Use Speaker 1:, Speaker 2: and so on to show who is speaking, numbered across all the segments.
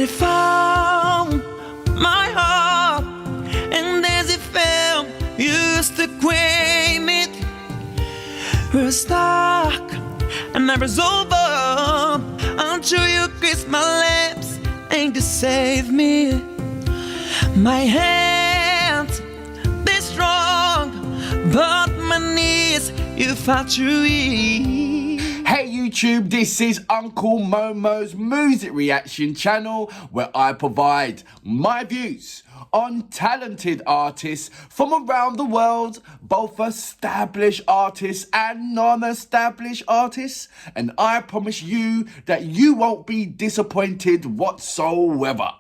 Speaker 1: it found my heart, and as it fell, you used to claim it. We're stuck, and I was over until you kissed my lips and to save me. My hands, they're strong, but my knees, you fought too weak.
Speaker 2: Hey YouTube, this is Uncle Momo's Music Reaction channel, where I provide my views on talented artists from around the world, both established artists and non-established artists, and I promise you that you won't be disappointed whatsoever.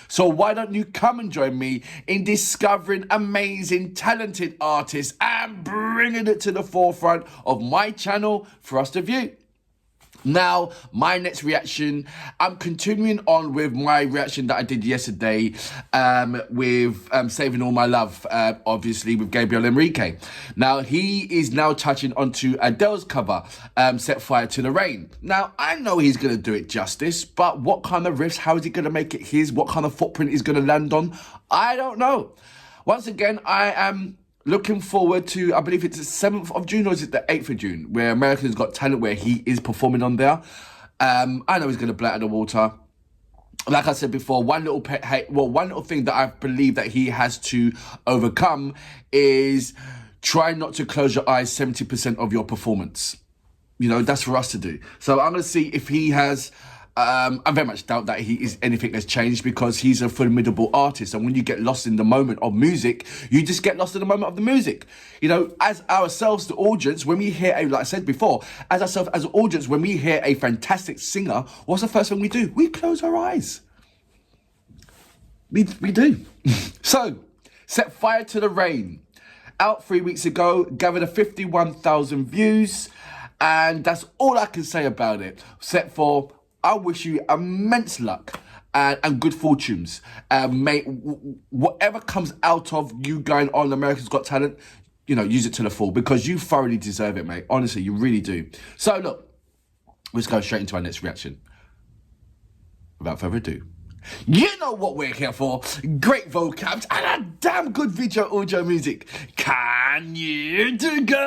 Speaker 2: So why don't you come and join me in discovering amazing, talented artists and bringing it to the forefront of my channel for us to view. Now, my next reaction, I'm continuing on with my reaction that I did yesterday with Saving All My Love, obviously with Gabriel Henrique. Now, he is now touching onto Adele's cover, Set Fire to the Rain. Now, I know he's going to do it justice, but what kind of riffs, how is he going to make it his, what kind of footprint he's going to land on? I don't know. Once again, I am looking forward to, I believe it's the 7th of June or is it the 8th of June, where America's Got Talent, where he is performing on there. I know he's going to blow it out of the water. Like I said before, one little thing that I believe that he has to overcome is try not to close your eyes 70% of your performance. You know, that's for us to do. So I'm going to see if he has... I very much doubt that anything has changed, because he's a formidable artist. And when you get lost in the moment of music, you just get lost in the moment of the music. You know, as ourselves, the audience, when we hear like I said before, as ourselves, as an audience, when we hear a fantastic singer, what's the first thing we do? We close our eyes. We do. So, Set Fire to the Rain. Out 3 weeks ago, gathered a 51,000 views. And that's all I can say about it. Set for... I wish you immense luck and good fortunes. Mate, whatever comes out of you going on America's Got Talent, you know, use it to the full, because you thoroughly deserve it, mate. Honestly, you really do. So, look, let's go straight into our next reaction. Without further ado, you know what we're here for. Great vocabs and a damn good video audio music. Can you dig it?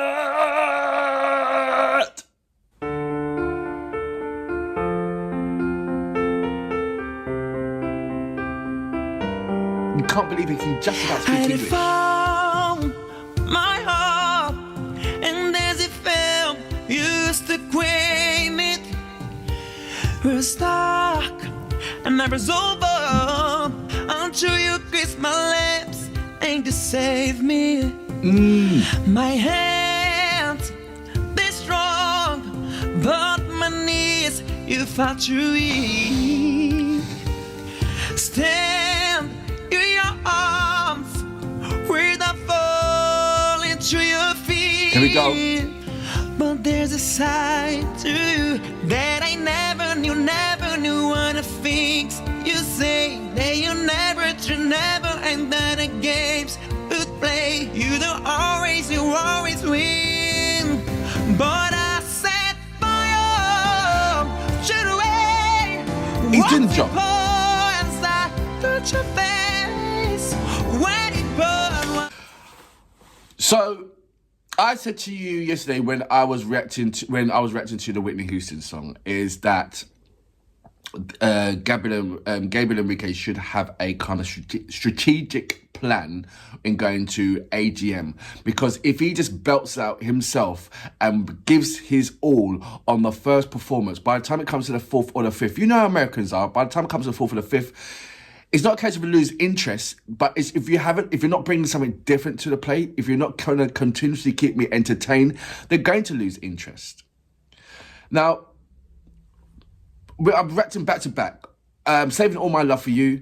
Speaker 2: You can't believe he can just about speak English.
Speaker 1: Found my heart, and as it fell, you used to claim it. We're stuck, and I was over until you kissed my lips and to save me. My hands, they're strong, but my knees, you fought too weak. Stand in your arms without falling to your feet.
Speaker 2: Here we go.
Speaker 1: But there's a side to you that I never knew what the things you say, that you never and that the games would play. You always win. But I set fire to the way.
Speaker 2: He didn't jump.
Speaker 1: Your face when it burned.
Speaker 2: So I said to you yesterday when I was reacting to the Whitney Houston song, is that Gabriel Henrique should have a kind of strategic plan in going to AGM, because if he just belts out himself and gives his all on the first performance, by the time it comes to the 4th or the 5th, you know how Americans are, by the time it comes to the 4th or the 5th, it's not a case of lose interest, but it's if you're not bringing something different to the plate, if you're not going to continuously keep me entertained, they're going to lose interest. Now, I'm reacting back to back. Saving All My Love for You,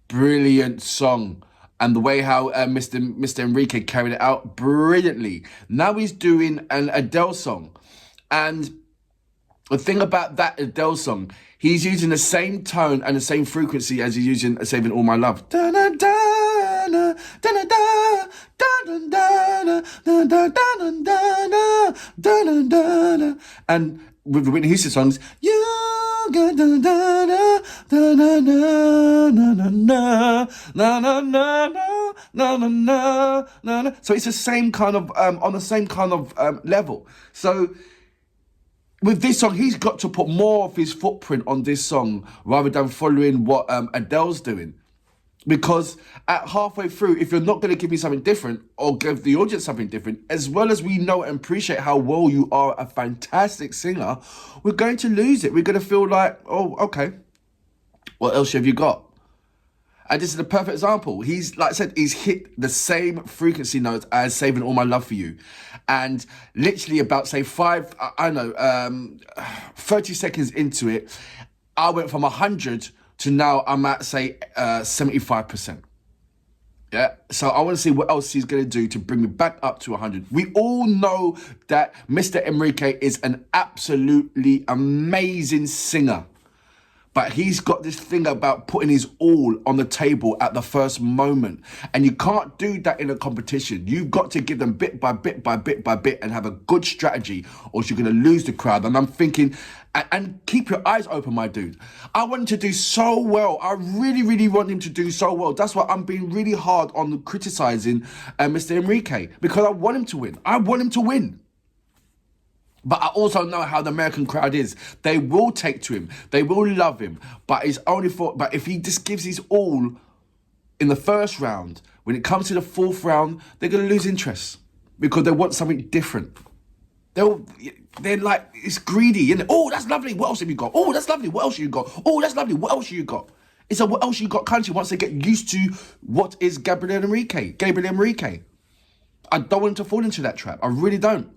Speaker 2: brilliant song. And the way how Mr. Henrique carried it out brilliantly. Now he's doing an Adele song. And the thing about that Adele song, he's using the same tone and the same frequency as he's using Saving All My Love. And with the Whitney Houston songs, you got na na na na na na na na na na na. So it's the same kind of on the same kind of level. So with this song, he's got to put more of his footprint on this song rather than following what Adele's doing. Because at halfway through, if you're not going to give me something different or give the audience something different, as well as we know and appreciate how well you are a fantastic singer, we're going to lose it. We're going to feel like, oh, okay, what else have you got? And this is a perfect example. He's, like I said, he's hit the same frequency notes as Saving All My Love For You. And literally about, say, 30 seconds into it, I went from 100 to now I'm at, say, 75%. Yeah, so I want to see what else he's going to do to bring me back up to 100. We all know that Mr. Henrique is an absolutely amazing singer. But he's got this thing about putting his all on the table at the first moment. And you can't do that in a competition. You've got to give them bit by bit by bit by bit and have a good strategy, or you're going to lose the crowd. And I'm thinking, and keep your eyes open, my dude. I want him to do so well. I really, really want him to do so well. That's why I'm being really hard on criticising Mr. Henrique, because I want him to win. I want him to win. But I also know how the American crowd is. They will take to him. They will love him. But but if he just gives his all in the first round, when it comes to the fourth round, they're going to lose interest because they want something different. They're like, it's greedy, isn't it? Oh, that's lovely. What else have you got? Oh, that's lovely. What else have you got? Oh, that's lovely. What else have you got? It's a what else you got country once they get used to what is Gabriel Henrique. I don't want him to fall into that trap. I really don't.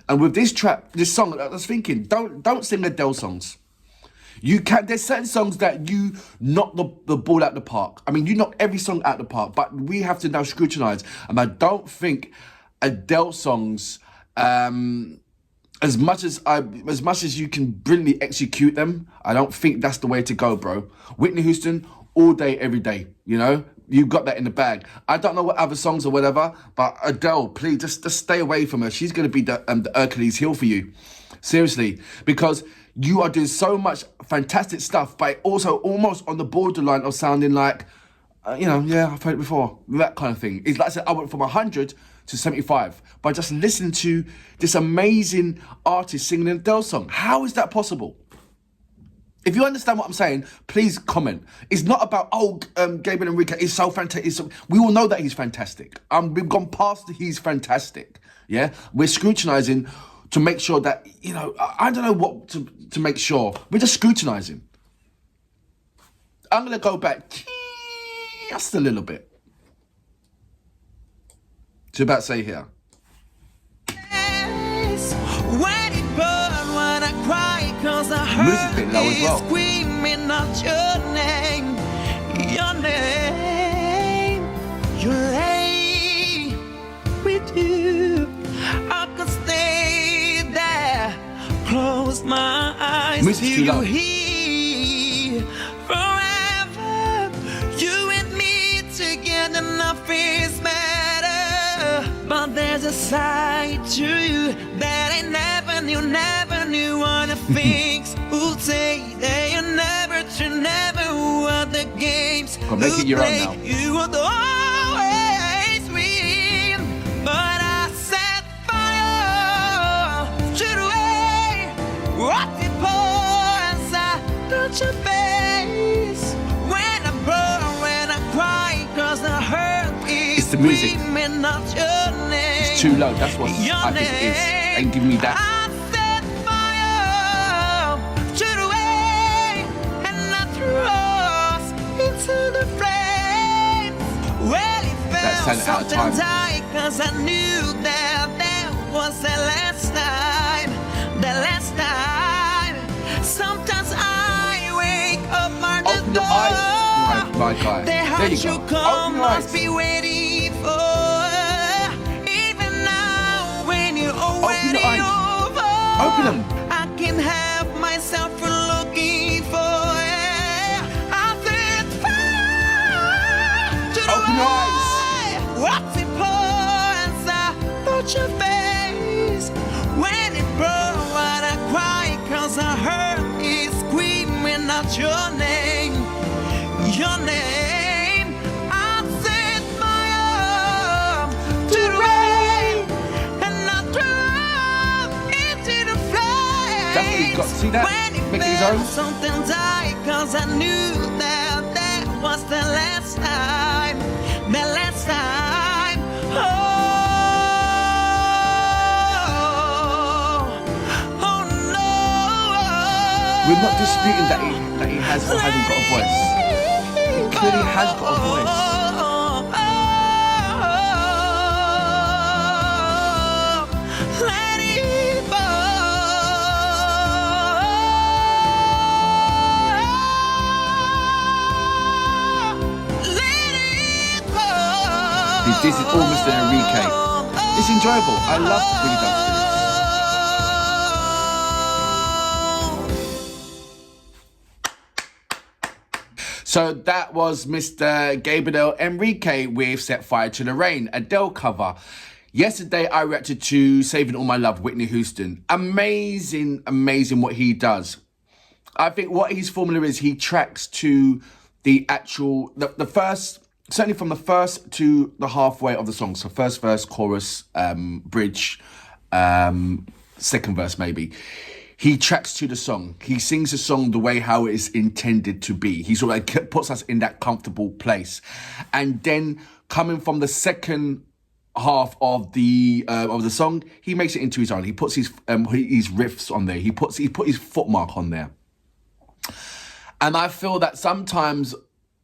Speaker 2: And with this song, I was thinking, don't sing Adele songs. You can. There's certain songs that you knock the ball out the park. I mean, you knock every song out the park, but we have to now scrutinise. And I don't think Adele songs, as much as you can brilliantly execute them, I don't think that's the way to go, bro. Whitney Houston, all day, every day. You know. You've got that in the bag. I don't know what other songs or whatever, but Adele, please, just stay away from her. She's going to be the Achilles heel for you. Seriously. Because you are doing so much fantastic stuff, but also almost on the borderline of sounding like, yeah, I've heard it before. That kind of thing. It's like I said, I went from 100 to 75 by just listening to this amazing artist singing an Adele song. How is that possible? If you understand what I'm saying, please comment. It's not about, Gabriel Henrique is so fantastic. We all know that he's fantastic. We've gone past he's fantastic. Yeah? We're scrutinising to make sure that, I don't know what to make sure. We're just scrutinising. I'm going to go back just a little bit. To about say here. Music's been low as well.
Speaker 1: Screaming out your name, you're late with you. I could stay there, close my eyes,
Speaker 2: Music's
Speaker 1: feel you here forever. You and me together, nothing's better. But there's a side to you that I never knew what the things would say. They never what the games
Speaker 2: I'll make it your own now.
Speaker 1: You would always win, but I set fire to the way. What the pours I touch your face. When I burn, when I cry, 'cause the hurt is
Speaker 2: it's the music.
Speaker 1: Screaming out your name.
Speaker 2: It's too low. That's what I think it is. Ain't giving me that. That's 10 out of time.
Speaker 1: Cause I knew that was the last time. Sometimes I wake up at the
Speaker 2: Open your eyes, my guy. There you go.
Speaker 1: Come, must be waiting for. Even now, when you're already over,
Speaker 2: open them.
Speaker 1: I can have myself looking for. I set fire to the
Speaker 2: Open your eyes.
Speaker 1: What's it pours out your face. When it broke, when I cry, 'cause I heard it screaming out your name. Your name.
Speaker 2: See that?
Speaker 1: When it
Speaker 2: Make it his
Speaker 1: felt
Speaker 2: own.
Speaker 1: something tight, 'cause I knew that was the last time, the last time. Oh no.
Speaker 2: We're not disputing that he has or hasn't got a voice. He clearly has got a voice.
Speaker 1: Let it go. Let it go.
Speaker 2: This is all Mr. Henrique. It's enjoyable. I love when he does this. So that was Mr. Gabriel Henrique with Set Fire to the Rain, Adele cover. Yesterday, I reacted to Saving All My Love, Whitney Houston. Amazing, amazing what he does. I think what his formula is, he tracks to the actual, the first, certainly from the first to the halfway of the song. So first verse, chorus, bridge, second verse maybe. He tracks to the song. He sings the song the way how it is intended to be. He sort of like puts us in that comfortable place. And then coming from the second half of the song, he makes it into his own. He puts his riffs on there. He put his footmark on there. And I feel that sometimes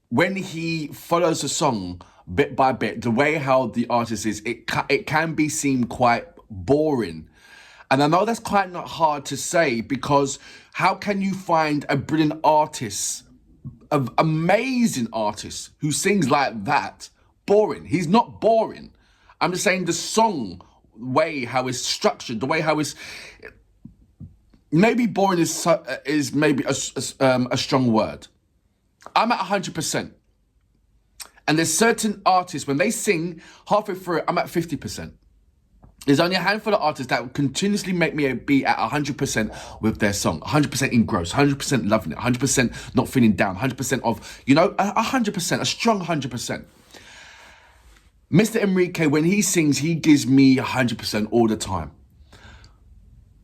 Speaker 2: when he follows the song bit by bit, the way how the artist is, it can be seen quite boring. And I know that's quite not hard to say, because how can you find a brilliant artist, an amazing artist who sings like that boring? He's not boring. I'm just saying the song way how it's structured, the way how it's, maybe boring is maybe a strong word. I'm at 100%. And there's certain artists, when they sing halfway through it, I'm at 50%. There's only a handful of artists that will continuously make me be at 100% with their song, 100% engrossed, 100% loving it, 100% not feeling down, 100% of, 100%, a strong 100%. Mr. Henrique, when he sings, he gives me 100% all the time.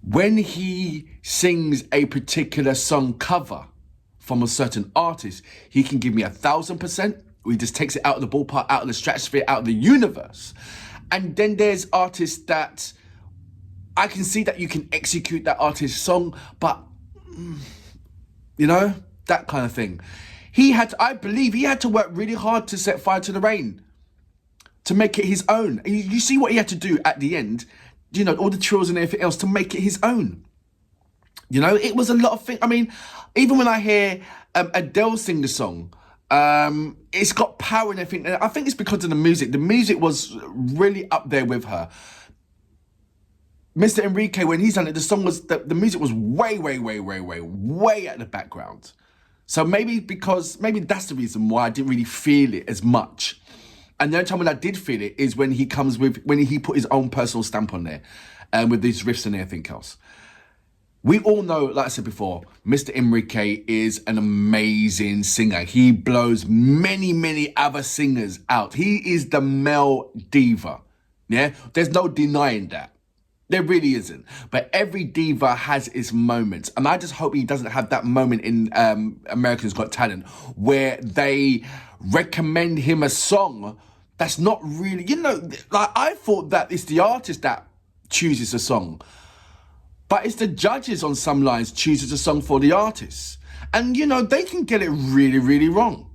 Speaker 2: When he sings a particular song cover from a certain artist, he can give me 1,000%. He just takes it out of the ballpark, out of the stratosphere, out of the universe. And then there's artists that I can see that you can execute that artist's song, but, that kind of thing. I believe he had to work really hard to set Fire to the Rain, to make it his own. You see what he had to do at the end, all the trills and everything else to make it his own. It was a lot of things. I mean, even when I hear Adele sing the song, it's got power and everything. I think it's because of the music. The music was really up there with her. Mr. Henrique, when he's done it, the music was way at the background. So maybe that's the reason why I didn't really feel it as much. And the only time when I did feel it is when he put his own personal stamp on there, with these riffs and everything else. We all know, like I said before, Mr. Henrique is an amazing singer. He blows many other singers out. He is the male diva. Yeah, there's no denying that. There really isn't. But every diva has its moments. And I just hope he doesn't have that moment in America's Got Talent where they recommend him a song that's not really, like I thought that it's the artist that chooses a song. But it's the judges on some lines chooses a song for the artists. And, they can get it really wrong.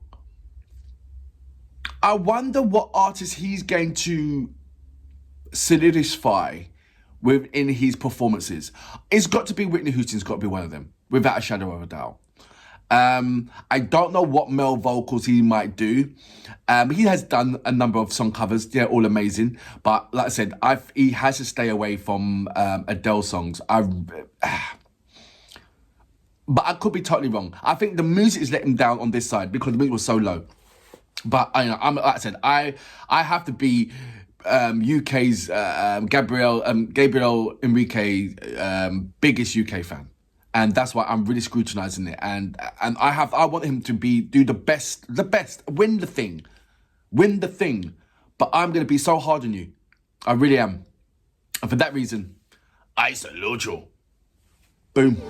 Speaker 2: I wonder what artist he's going to solidify within his performances. It's got to be Whitney Houston's got to be one of them, without a shadow of a doubt. I don't know what male vocals he might do. He has done a number of song covers. They're all amazing. But like I said, he has to stay away from Adele songs. But I could be totally wrong. I think the music is letting him down on this side because the music was so low. But like I said, I have to be UK's Gabriel Henrique biggest UK fan. And that's why I'm really scrutinizing it. And I want him to do the best, win the thing. But I'm going to be so hard on you. I really am. And for that reason, I salute you. Boom.